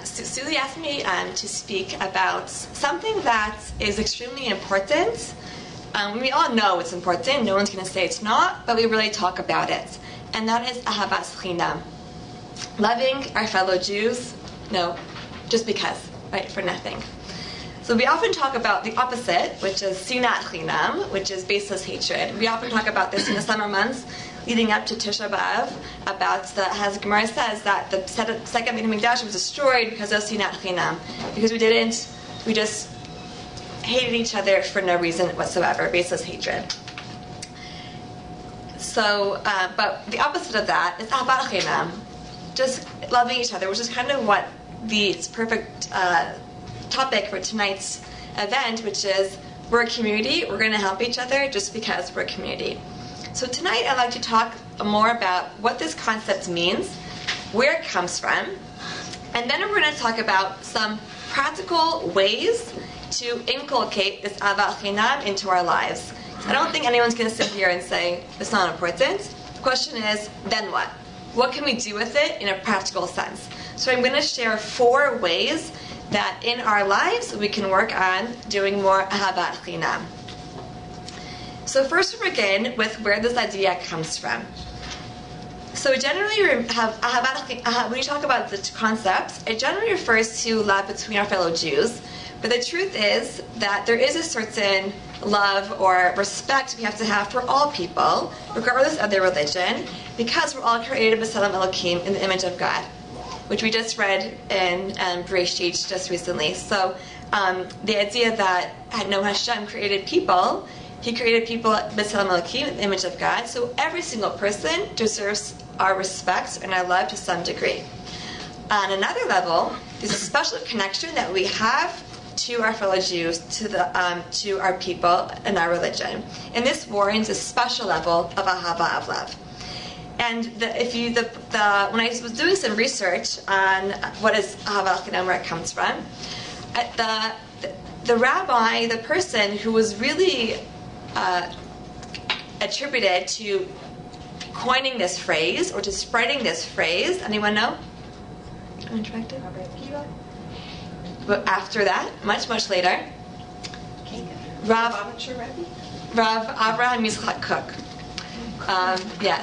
Susie asked me to speak about something that is extremely important. We all know it's important. No one's going to say it's not, but we really talk about it. And that is Ahavat Chinam. Loving our fellow Jews, no, just because, right, for nothing. So we often talk about the opposite, which is Sinat Chinam, which is baseless hatred. We often talk about this in the summer months leading up to Tisha B'Av, about as Gemara says, that the second Beit HaMikdash was destroyed because of Sinat Chinam. Because we just hated each other for no reason whatsoever, baseless hatred. So, but the opposite of that is Ahavat Chinam, just loving each other, which is kind of what the perfect topic for tonight's event, which is we're a community, we're going to help each other just because we're a community. So tonight I'd like to talk more about what this concept means, where it comes from, and then we're going to talk about some practical ways to inculcate this Ahavat Chinam into our lives. I don't think anyone's going to sit here and say it's not important. The question is, then what? What can we do with it in a practical sense? So I'm going to share 4 ways that in our lives we can work on doing more Ahavat Chinam. So first we begin with where this idea comes from. So generally we have Ahavat, when you talk about the concepts, it generally refers to love between our fellow Jews. But the truth is that there is a certain love or respect we have to have for all people, regardless of their religion, because we're all created b'Tselem Elokim, in the image of God, which we just read in Bereshit just recently. So the idea that Hashem created people, He created people b'Tselem Elokim, in the image of God. So every single person deserves our respect and our love to some degree. On another level, there's a special connection that we have to our fellow Jews, to our people and our religion, and this warrants a special level of ahava, of love. And when I was doing some research on what is Ahavat Chinam, where it comes from, the rabbi, the person who was really attributed to coining this phrase or to spreading this phrase, anyone know? Uninteractive? But after that, much later, Rav Avraham Yitzchak Kook.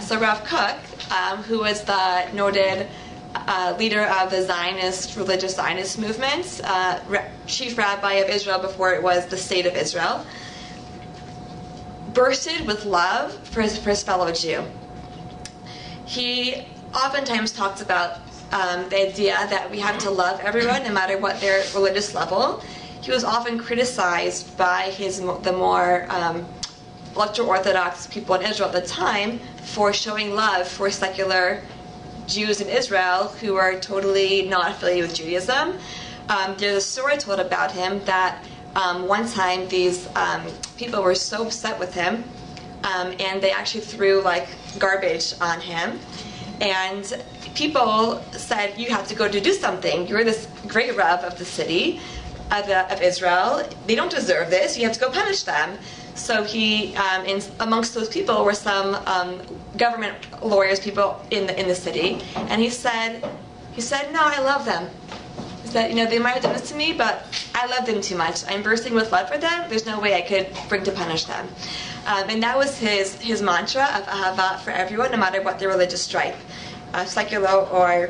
So Rav Kook, who was the noted leader of the religious Zionist movement, chief rabbi of Israel before it was the state of Israel, bursted with love for his fellow Jew. He oftentimes talks about the idea that we have to love everyone no matter what their religious level. He was often criticized by the more ultra-Orthodox people in Israel at the time for showing love for secular Jews in Israel who are totally not affiliated with Judaism. There's a story told about him that one time these people were so upset with him and they actually threw garbage on him. And people said, you have to go to do something. You're this great Rav of the city, of Israel. They don't deserve this. You have to go punish them. So he, amongst those people were some government lawyers, people in the city. And he said, no, I love them. He said, they might have done this to me, but I love them too much. I'm bursting with love for them. There's no way I could bring to punish them. And that was his mantra of Ahavat for everyone, no matter what their religious stripe, secular or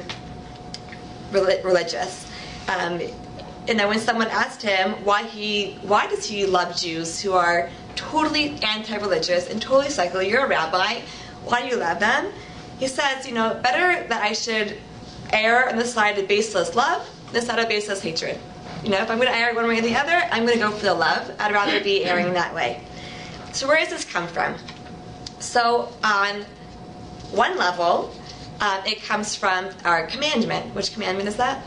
religious. And then when someone asked him why does he love Jews who are totally anti-religious and totally secular, you're a rabbi, why do you love them? He says, better that I should err on the side of baseless love than the side of baseless hatred. If I'm going to err one way or the other, I'm going to go for the love. I'd rather be erring that way. So where does this come from? So on one level, it comes from our commandment. Which commandment is that?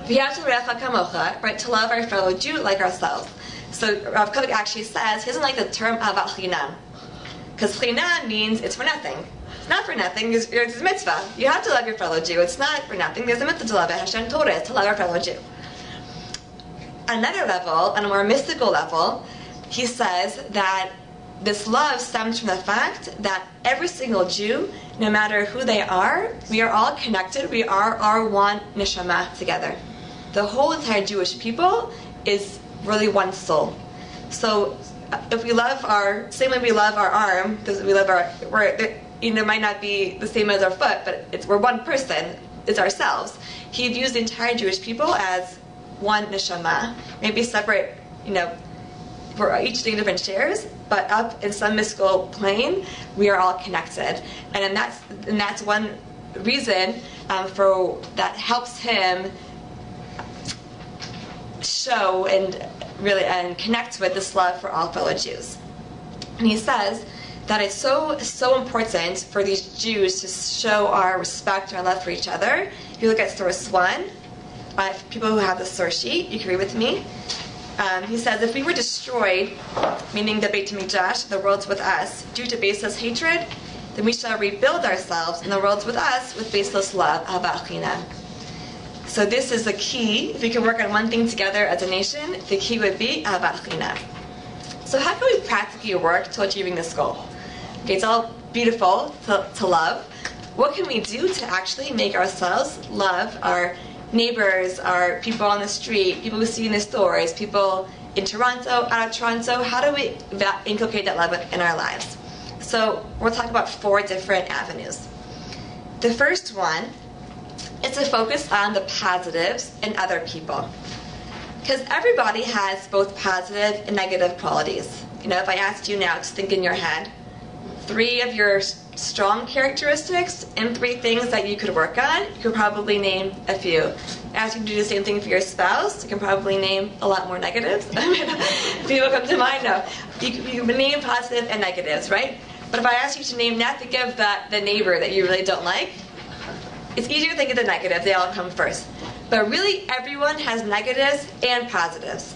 Right, to love our fellow Jew like ourselves. So Rav Kook actually says, he doesn't like the term Ahavat Chinam, because Chinam means it's for nothing. It's not for nothing. It's a mitzvah. You have to love your fellow Jew. It's not for nothing. There's a mitzvah to love it. Hashem told us to love our fellow Jew. Another level, on a more mystical level, he says that this love stems from the fact that every single Jew no matter who they are, we are all connected. We are one neshama together. The whole entire Jewish people is really one soul. So if we love same way we love our arm, we love it might not be the same as our foot, but we're one person. It's ourselves. He views the entire Jewish people as one neshama, maybe separate, we're each doing different shares, but up in some mystical plane, we are all connected. And that's one reason for that helps him show and connect with this love for all fellow Jews. And he says that it's so important for these Jews to show our respect and our love for each other. If you look at source 1, people who have the source sheet, you can read with me. He says, if we were destroyed, meaning the Beit HaMikdash, the worlds with us, due to baseless hatred, then we shall rebuild ourselves in the worlds with us with baseless love, Ahavat Chinam. So this is the key. If we can work on one thing together as a nation, the key would be Ahavat Chinam. So how can we practically work to achieving this goal? Okay, it's all beautiful to love. What can we do to actually make ourselves love our neighbors, our people on the street, people we see in the stores, people in Toronto, out of Toronto? How do we inculcate that love in our lives? So we'll talk about 4 different avenues. The first one is to focus on the positives in other people. Because everybody has both positive and negative qualities. If I asked you now to think in your head 3 of your strong characteristics and 3 things that you could work on, you could probably name a few. Ask you to do the same thing for your spouse, you can probably name a lot more negatives. People come to mind now. You can name positive and negatives, right? But if I ask you to name, not think of the neighbor that you really don't like, it's easier to think of the negatives, they all come first. But really, everyone has negatives and positives.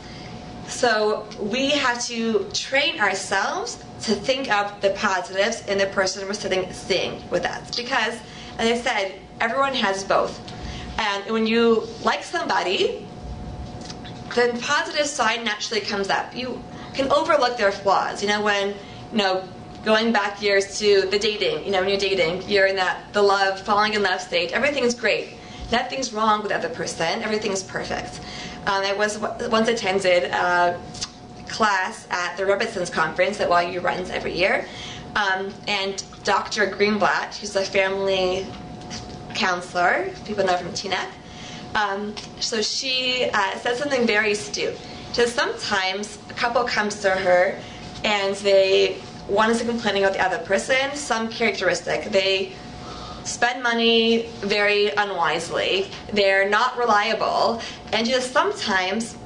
So we have to train ourselves to think of the positives in the person we're seeing with us. Because, as I said, everyone has both. And when you like somebody, the positive side naturally comes up. You can overlook their flaws. When, going back years to the dating, when you're dating, you're in the love, falling in love stage. Everything's great. Nothing's wrong with the other person. Everything's perfect. I once attended a class at the Rebbitzins conference that YU runs every year. And Dr. Greenblatt, who's a family counselor, people know from TNEC, so she said something very astute. Just sometimes a couple comes to her and one is complaining about the other person, some characteristic. They spend money very unwisely, they're not reliable, and just sometimes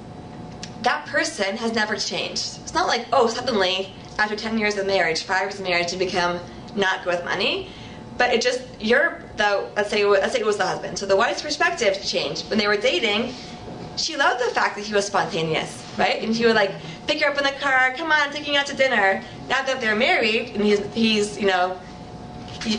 that person has never changed. It's not like, suddenly after 10 years of marriage, 5 years of marriage, you become not good with money. But let's say it was the husband. So the wife's perspective changed. When they were dating, she loved the fact that he was spontaneous, right? And he would pick her up in the car, come on, taking you out to dinner. Now that they're married, and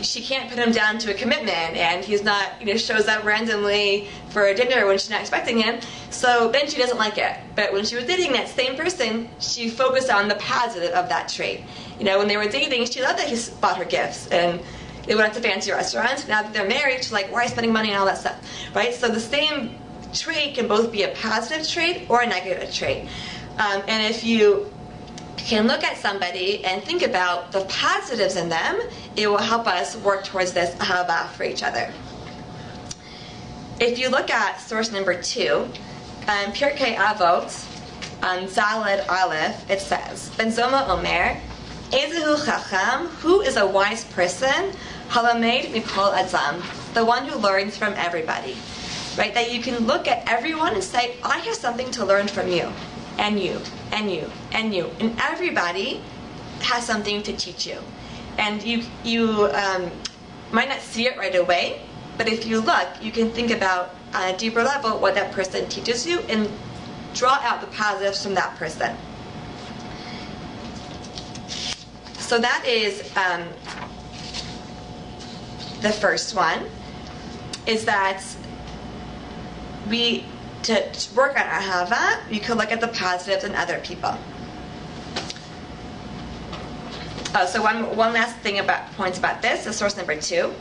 she can't put him down to a commitment, and he's not, shows up randomly for a dinner when she's not expecting him. So then she doesn't like it. But when she was dating that same person, she focused on the positive of that trait. When they were dating, she loved that he bought her gifts, and they went out to fancy restaurants. Now that they're married, she's like, why are you spending money and all that stuff, right? So the same trait can both be a positive trait or a negative trait. And if you can look at somebody and think about the positives in them, it will help us work towards this ahava for each other. If you look at source number 2, Pirkei Avot, on Zaled Aleph, it says, Ben Zoma Omer, Ezehu Chacham, who is a wise person, Halamed Mikol Adam, the one who learns from everybody. Right? That you can look at everyone and say, I have something to learn from you, and you, and you, and you. And everybody has something to teach you. And you might not see it right away, but if you look, you can think about on a deeper level what that person teaches you and draw out the positives from that person. So that is the first one, is that to work on ahava, you can look at the positives in other people. So one last thing points about this is source number 2.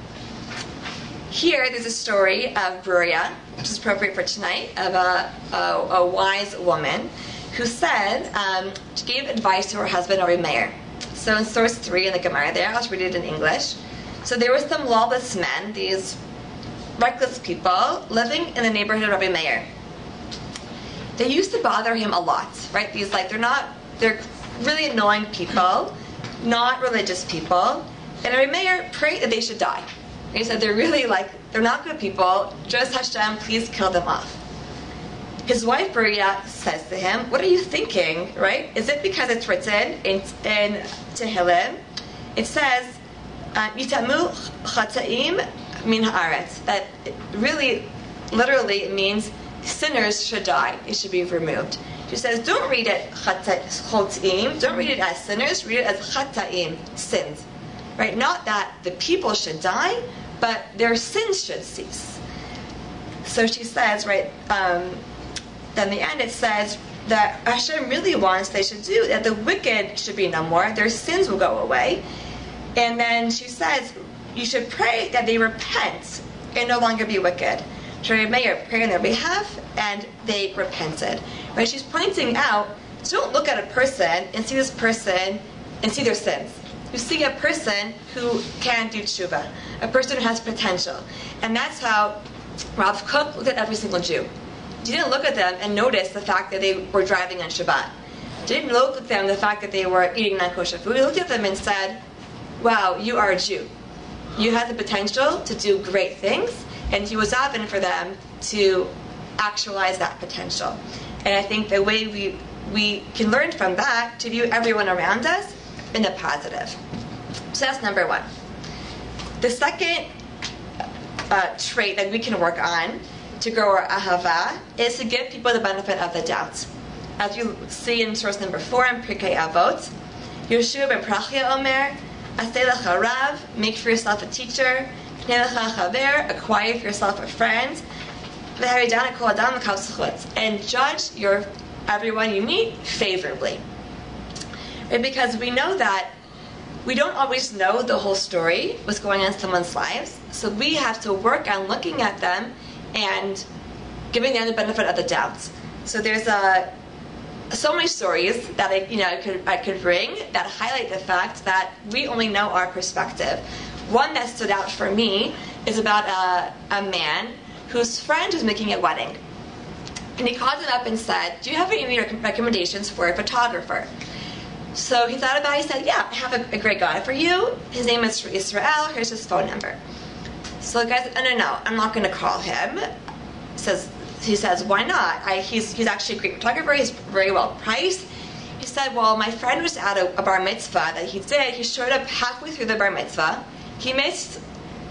Here, there's a story of Bruria, which is appropriate for tonight, of a wise woman who said, she gave advice to her husband, Rabbi Meir. So in source 3 in the Gemara there, I'll read it in English. So there were some lawless men, these reckless people, living in the neighborhood of Rabbi Meir. They used to bother him a lot, right? They're really annoying people, not religious people. And Rabbi Meir prayed that they should die. He said, they're not good people, just Hashem, please kill them off. His wife Beria says to him, what are you thinking, right? Is it because it's written in Tehillim? It says, Yitamu chataim min haaretz. That really, literally, it means sinners should die. They should be removed. She says, don't read it chataim, don't read it as sinners, read it as chataim, sins. Right? Not that the people should die, but their sins should cease. So she says, right, then the end it says that Hashem really wants they should do, that the wicked should be no more, their sins will go away. And then she says, you should pray that they repent and no longer be wicked. Rabbi Meir prayed on their behalf, and they repented. Right? She's pointing out, don't look at a person and see this person and see their sins. You see a person who can do tshuva, a person who has potential. And that's how Rav Kook looked at every single Jew. He didn't look at them and notice the fact that they were driving on Shabbat. He didn't look at them the fact that they were eating non-kosher food. He looked at them and said, wow, you are a Jew. You have the potential to do great things, and he was open for them to actualize that potential. And I think the way we can learn from that to view everyone around us in the positive. So that's number 1. The second trait that we can work on to grow our ahava is to give people the benefit of the doubt. As you see in source number 4 in Pirkei Avot, Yeshua ben Prachia Omer, Aseh lecha rav, make for yourself a teacher, Pnei lecha chaver, acquire for yourself a friend, V'haridan kol adam l'kav zechut, and judge everyone you meet favorably. Right? Because we know that we don't always know the whole story, what's going on in someone's lives, so we have to work on looking at them and giving them the benefit of the doubt. So there's so many stories that I could bring that highlight the fact that we only know our perspective. One that stood out for me is about a man whose friend was making a wedding. And he called him up and said, do you have any recommendations for a photographer? So he thought about it. He said, yeah, I have a great guy for you. His name is Israel. Here's his phone number. So the guy said, no, I'm not going to call him. He says, why not? He's actually a great photographer. He's very well priced. He said, well, my friend was at a bar mitzvah that he did. He showed up halfway through the bar mitzvah. He missed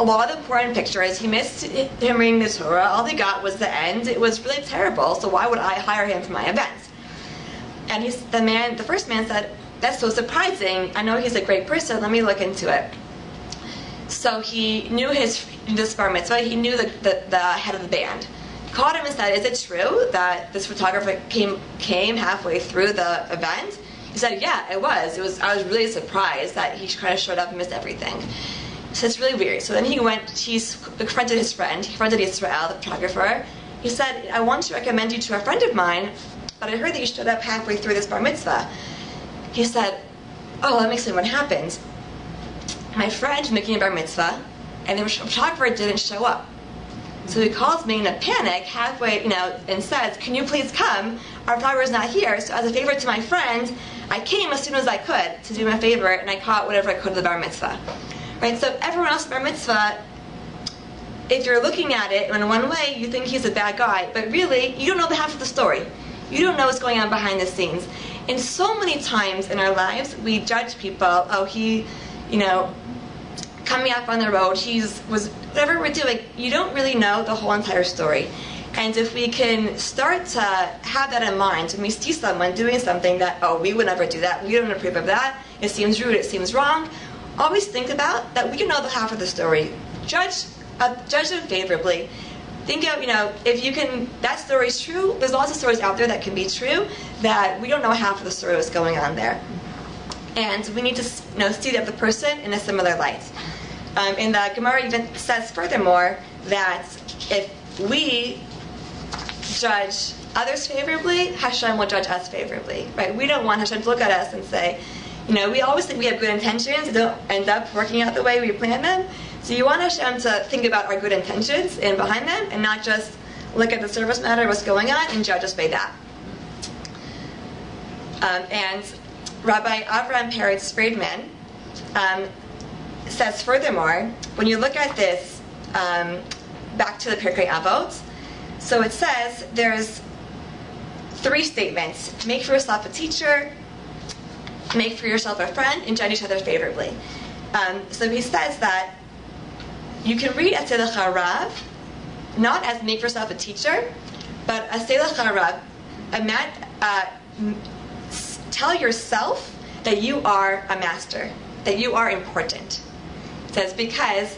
a lot of important pictures. He missed him reading the Torah. All he got was the end. It was really terrible. So why would I hire him for my events? And the first man said, that's so surprising. I know he's a great person. Let me look into it. So he knew this bar mitzvah. He knew the head of the band. Called him and said, is it true that this photographer came halfway through the event? He said, yeah, it was. I was really surprised that he kind of showed up and missed everything. So it's really weird. So then he confronted his friend. He confronted Israel, the photographer. He said, I want to recommend you to a friend of mine, but I heard that you showed up halfway through this bar mitzvah. He said, oh, let me explain what happened. My friend was making a bar mitzvah, and the photographer didn't show up. So he calls me in a panic halfway, and says, can you please come? Our photographer is not here. So as a favor to my friend, I came as soon as I could to do him a favor, and I caught whatever I could of the bar mitzvah. Right? So everyone else at bar mitzvah, if you're looking at it in one way, you think he's a bad guy, but really, you don't know the half of the story. You don't know what's going on behind the scenes. And so many times in our lives, we judge people, oh, he, coming up on the road, whatever we're doing, you don't really know the whole entire story. And if we can start to have that in mind, when we see someone doing something that, oh, we would never do that, we don't approve of that, it seems rude, it seems wrong, always think about that we can know the half of the story. Judge them favorably. Think of, if that story is true, there's lots of stories out there that can be true, that we don't know half of the story that's going on there. And we need to see the other person in a similar light. And the Gemara even says furthermore that if we judge others favorably, Hashem will judge us favorably. Right? We don't want Hashem to look at us and say, we always think we have good intentions, and don't end up working out the way we plan them. So you want Hashem to think about our good intentions and behind them, and not just look at the surface matter, what's going on, and judge us by that. And Rabbi Avraham Peretz Friedman says furthermore, when you look at this, back to the Pirkei Avot, so it says there's 3 statements. Make for yourself a teacher, make for yourself a friend, and judge each other favorably. So he says that you can read Atzilach Harav not as make for yourself a teacher, but Atzilach Harav, tell yourself that you are a master, that you are important. It says because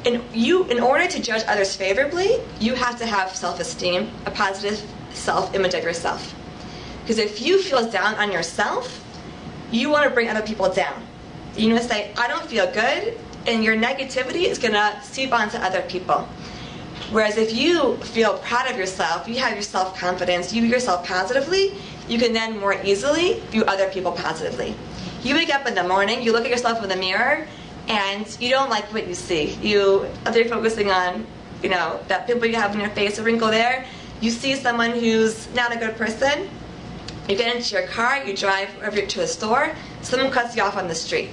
in order to judge others favorably, you have to have self-esteem, a positive self-image of yourself. Because if you feel down on yourself, you want to bring other people down. You want to say, I don't feel good, and your negativity is going to seep onto other people. Whereas if you feel proud of yourself, you have your self-confidence, you view yourself positively, you can then more easily view other people positively. You wake up in the morning, you look at yourself in the mirror, and you don't like what you see. You're focusing on, that pimple you have in your face, a wrinkle there. You see someone who's not a good person. You get into your car, you drive over to a store, someone cuts you off on the street.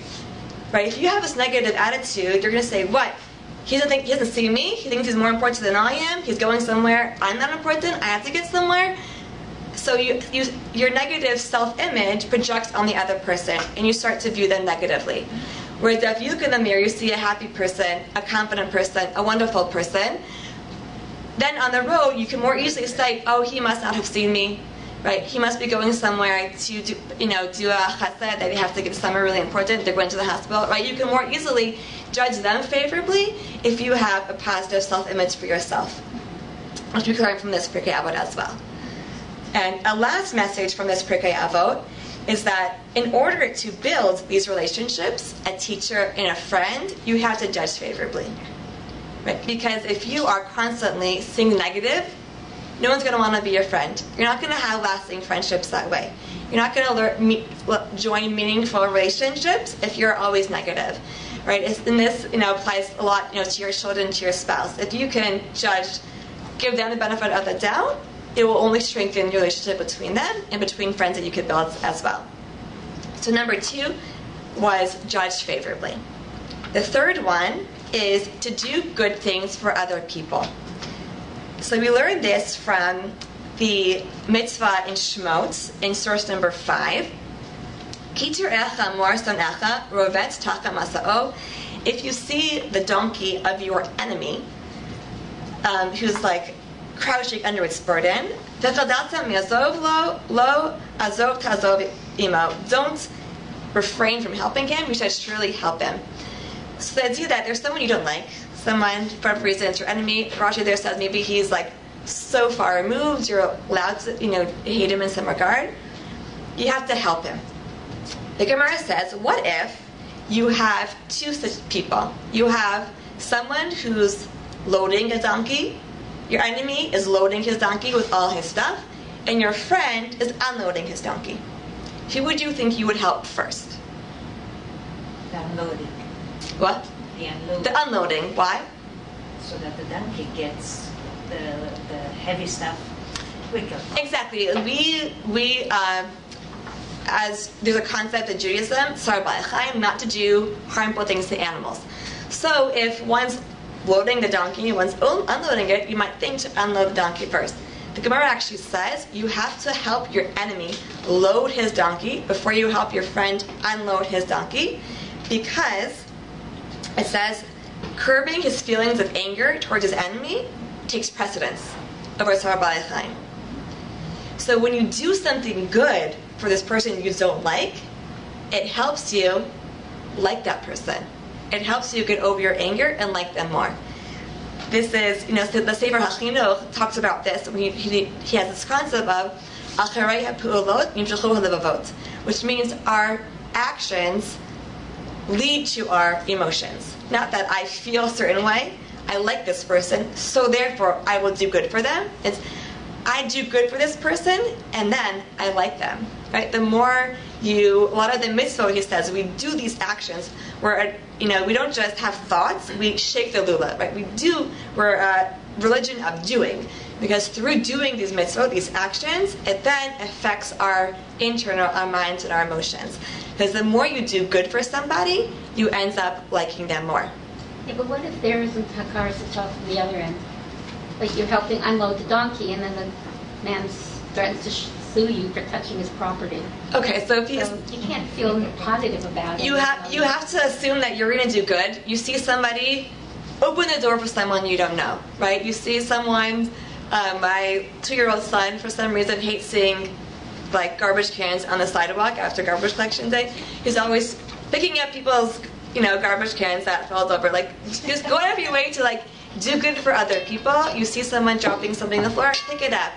Right? If you have this negative attitude, you're going to say, what? He doesn't see me. He thinks he's more important than I am. He's going somewhere. I'm not important. I have to get somewhere. So your negative self-image projects on the other person, and you start to view them negatively. Whereas if you look in the mirror, you see a happy person, a confident person, a wonderful person, then on the road, you can more easily say, oh, he must not have seen me. Right? He must be going somewhere to do a chesed that they have to get somewhere really important. They're going to the hospital. Right? You can more easily judge them favorably if you have a positive self-image for yourself. Which we can learn from this Pirkei Avot as well. And a last message from this Pirkei Avot is that in order to build these relationships, a teacher and a friend, you have to judge favorably. Right? Because if you are constantly seeing negative, no one's going to want to be your friend. You're not going to have lasting friendships that way. You're not going to join meaningful relationships if you're always negative. Right? And this applies a lot to your children, to your spouse. If you can give them the benefit of the doubt, it will only strengthen your relationship between them and between friends that you could build as well. So number 2 was judge favorably. The third one is to do good things for other people. So we learned this from the mitzvah in Shemot in source number 5. If you see the donkey of your enemy, who's crouching under its burden, don't refrain from helping him. You should surely help him. So to do that, there's someone you don't like. Someone, for whatever reason, it's your enemy. Rashi there says maybe he's so far removed, you're allowed to hate him in some regard. You have to help him. The Gemara says, what if you have 2 such people? You have someone who's loading a donkey, your enemy is loading his donkey with all his stuff, and your friend is unloading his donkey. Who would you think you would help first? The unloading. What? The unloading. The unloading. Why? So that the donkey gets the heavy stuff quicker. Exactly. We as there's a concept in Judaism, not to do harmful things to animals. So if one's loading the donkey and one's unloading it, you might think to unload the donkey first. The Gemara actually says you have to help your enemy load his donkey before you help your friend unload his donkey, because it says curbing his feelings of anger towards his enemy takes precedence over tzar b'alei chaim. So when you do something good for this person you don't like, it helps you like that person. It helps you get over your anger and like them more. This is, the Sefer HaChinuch talks about this. He has this concept of acharei ha'pu'olot yimshachu halevavot, which means our actions lead to our emotions. Not that I feel a certain way, I like this person, so therefore I will do good for them. It's I do good for this person, and then I like them. Right? The more a lot of the mitzvot, he says, we do these actions where, we don't just have thoughts, we shake the lula, right? We're a religion of doing. Because through doing these mitzvot, these actions, it then affects our minds and our emotions. Because the more you do good for somebody, you end up liking them more. Yeah, but what if there isn't hakaras hatov from the other end? Like you're helping unload the donkey, and then the man threatens to sue you for touching his property. Okay, so if you can't feel positive about it. You have to assume that you're going to do good. You see somebody, open the door for someone you don't know, right? You see someone. My 2-year-old son, for some reason, hates seeing garbage cans on the sidewalk after garbage collection day. He's always picking up people's, garbage cans that falls over. Just go out of your way to do good for other people. You see someone dropping something on the floor, pick it up.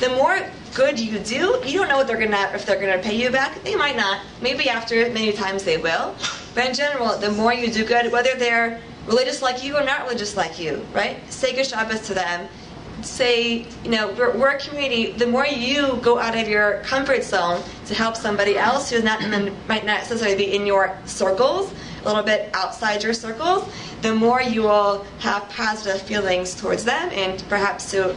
The more good you do, you don't know if they're gonna pay you back. They might not. Maybe after many times they will. But in general, the more you do good, whether they're religious like you or not religious like you, right? Say good Shabbos to them. Say, we're a community. The more you go out of your comfort zone to help somebody else who might not necessarily be in your circles, a little bit outside your circles, the more you will have positive feelings towards them and perhaps to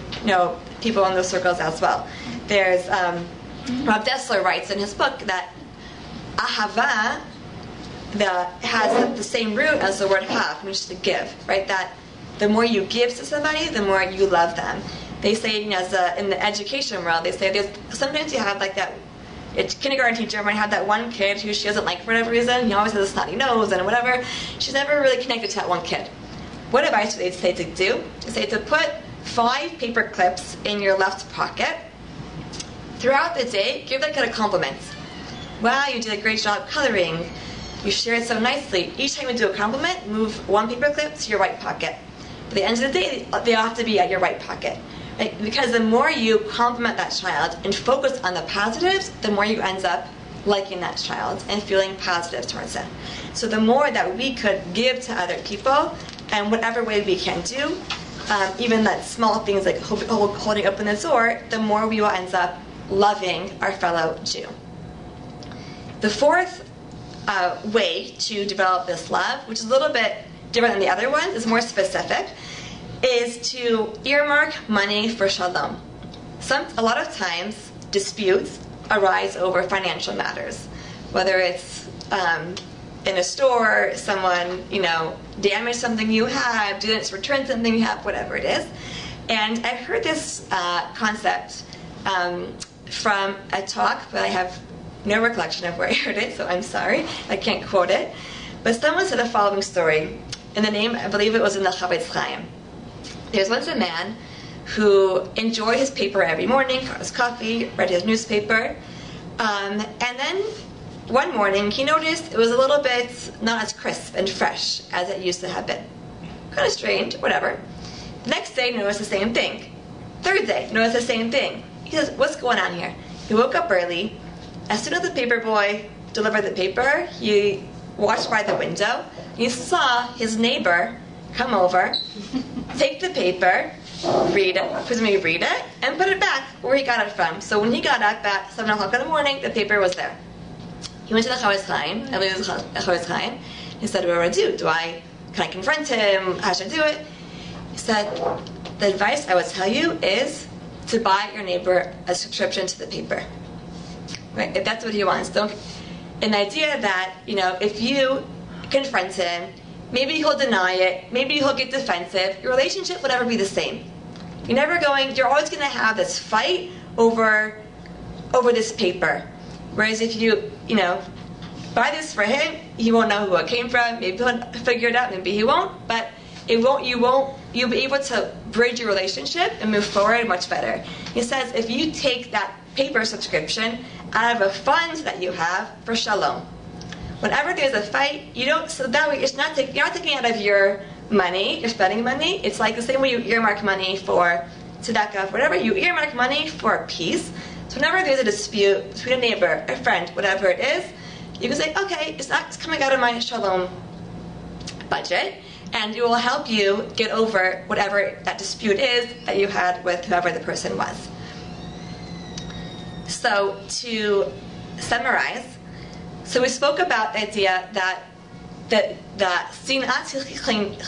people in those circles as well. There's Rav Dessler writes in his book that ahava has the same root as the word hav, which is to give, right? That the more you give to somebody, the more you love them. They say, in the education world, they say sometimes you have that. It's kindergarten teacher might have that one kid who she doesn't like for whatever reason. He always has a snotty nose and whatever. She's never really connected to that one kid. What advice do they say to do? They say to put 5 paper clips in your left pocket. Throughout the day, give that kid a compliment. Wow, you did a great job coloring. You shared so nicely. Each time you do a compliment, move 1 paper clip to your right pocket. At the end of the day, they all have to be at your right pocket. Right? Because the more you compliment that child and focus on the positives, the more you end up liking that child and feeling positive towards them. So the more that we could give to other people, and whatever way we can do, even that small things like holding open the door, the more we will end up loving our fellow Jew. The fourth way to develop this love, which is a little bit different than the other ones, is more specific, is to earmark money for shalom. A lot of times, disputes arise over financial matters, whether it's in a store, someone damaged something you have, didn't return something you have, whatever it is. And I heard this concept from a talk, but I have no recollection of where I heard it, so I'm sorry, I can't quote it. But someone said the following story, in the name, I believe it was in the Ahavat Chinam. There's once a man who enjoyed his paper every morning, got his coffee, read his newspaper, and then one morning he noticed it was a little bit not as crisp and fresh as it used to have been. Kind of strange, whatever. The next day, noticed the same thing. Third day, noticed the same thing. He says, what's going on here? He woke up early. As soon as the paper boy delivered the paper, he watched by the window. He saw his neighbor come over, take the paper, presumably read it, and put it back where he got it from. So when he got up at 7 o'clock in the morning, the paper was there. He went to the Ahavat Chinam, I believe it was Ahavat Chinam. He said, what do I do? Can I confront him? How should I do it? He said, the advice I would tell you is to buy your neighbor a subscription to the paper. Right? If that's what he wants. An idea that, if you confront him, maybe he'll deny it, maybe he'll get defensive, your relationship will never be the same. You're always going to have this fight over this paper. Whereas if you buy this for him, he won't know who it came from, maybe he'll figure it out, maybe he won't, but you'll be able to bridge your relationship and move forward much better. He says if you take that paper subscription out of a fund that you have for shalom. Whenever there's a fight, so that way you're not taking out of your money, your spending money. It's like the same way you earmark money for tzedakah, whatever. You earmark money for peace. So whenever there's a dispute between a neighbor, a friend, whatever it is, you can say, okay, it's coming out of my shalom budget, and it will help you get over whatever that dispute is that you had with whoever the person was. So to summarize, so we spoke about the idea that sinat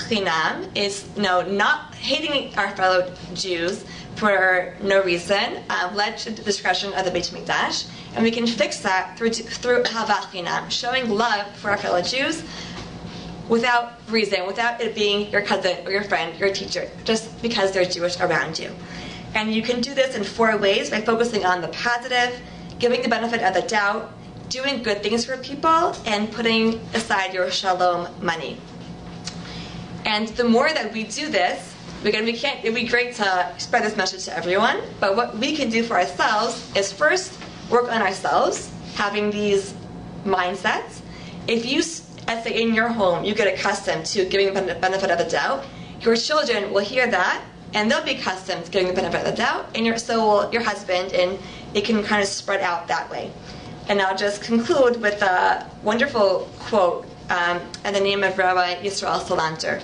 chinam is not hating our fellow Jews for no reason led to the destruction of the Beit Mikdash, and we can fix that through Ahavat Chinam, showing love for our fellow Jews without reason, without it being your cousin or your friend, your teacher, just because they're Jewish around you. And you can do this in 4 ways: by focusing on the positive, giving the benefit of the doubt, doing good things for people, and putting aside your shalom money. And the more that we do this, it'd be great to spread this message to everyone, but what we can do for ourselves is first work on ourselves, having these mindsets. If you, let's say in your home, you get accustomed to giving the benefit of the doubt, your children will hear that, and they'll be accustomed to giving the benefit of the doubt, and so will your husband, and it can kind of spread out that way. And I'll just conclude with a wonderful quote in the name of Rabbi Yisrael Salanter,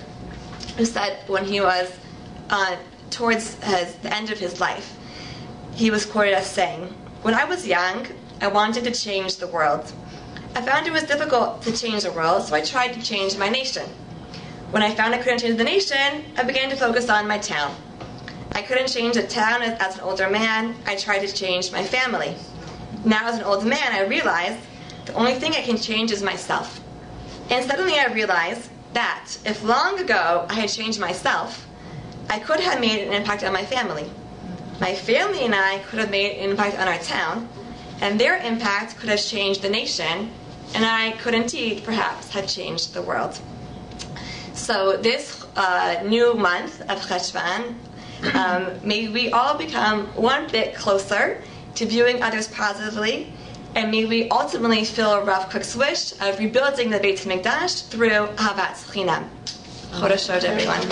who said when he was towards the end of his life, he was quoted as saying, "When I was young, I wanted to change the world. I found it was difficult to change the world, so I tried to change my nation. When I found I couldn't change the nation, I began to focus on my town. I couldn't change a town as an older man. I tried to change my family. Now as an old man, I realized the only thing I can change is myself. And suddenly I realized that if long ago I had changed myself, I could have made an impact on my family. My family and I could have made an impact on our town, and their impact could have changed the nation, and I could indeed perhaps have changed the world." So this new month of Cheshvan, may we all become one bit closer to viewing others positively, and may we ultimately feel Rav Kook's wish of rebuilding the Beit Mikdash through Ahavat Chinam. Chodesh Tov, everyone.